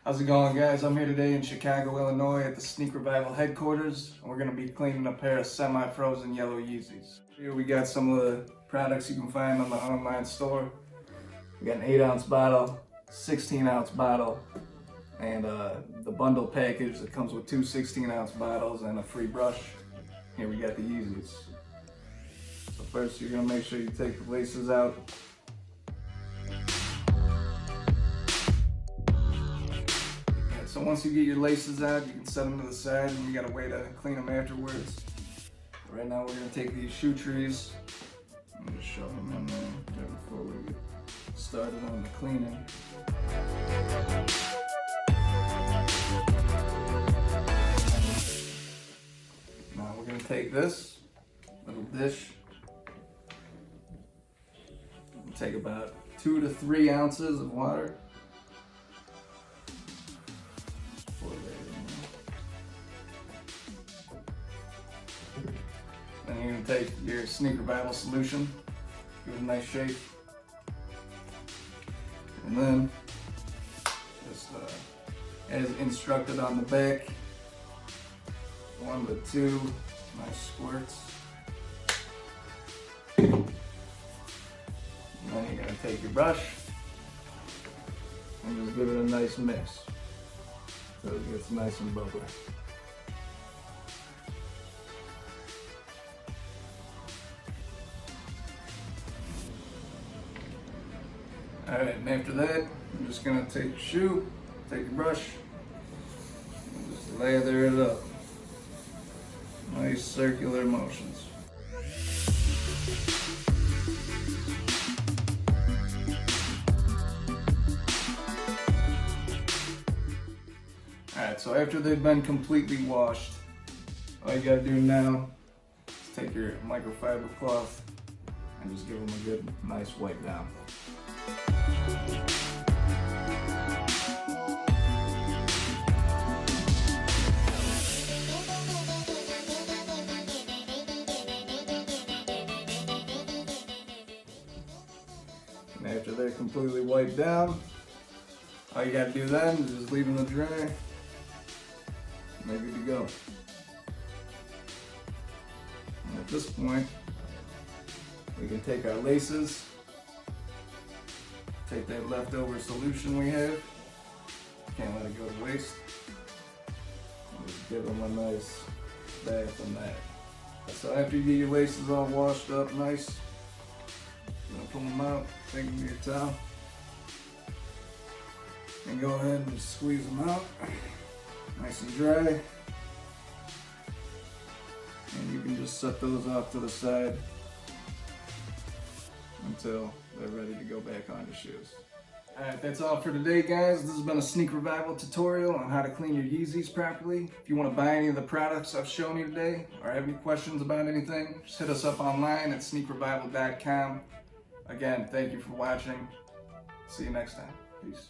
How's it going, guys? I'm here today in Chicago, Illinois at the Sneak Revival headquarters, and we're going to be cleaning a pair of semi-frozen yellow Yeezys. Here we got some of the products you can find on the online store. We got an 8-ounce bottle, 16-ounce bottle, and the bundle package that comes with two 16-ounce bottles and a free brush. Here we got the Yeezys. So first you're going to make sure you take the laces out. So once you get your laces out, you can set them to the side and you got a way to clean them afterwards. Right now we're going to take these shoe trees. I'm going to shove them in there before we get started on the cleaning. Now we're going to take this little dish and take about 2 to 3 ounces of water. Then you're going to take your Sneak Revival solution, give it a nice shake, and then just as instructed on the back, 1 to 2 nice squirts. And then you're going to take your brush and just give it a nice mix so it gets nice and bubbly. Alright, and after that, I'm just going to take your shoe, take your brush, and just lather it up. Nice circular motions. Alright, so after they've been completely washed, all you got to do now is take your microfiber cloth and just give them a good, nice wipe down. And after they're completely wiped down, all you gotta do then is just leave them to dry and they're good to go. And at this point, we can take our laces, take that leftover solution we have, can't let it go to waste, and just give them a nice bath in that. So after you get your laces all washed up nice, you're gonna pull them out, take them to your towel, and go ahead and just squeeze them out, nice and dry. And you can just set those off to the side until they're ready to go back on your shoes. Alright, that's all for today, guys. This has been a Sneak Revival tutorial on how to clean your Yeezys properly. If you want to buy any of the products I've shown you today, or have any questions about anything, just hit us up online at sneakrevival.com. Again, thank you for watching. See you next time. Peace.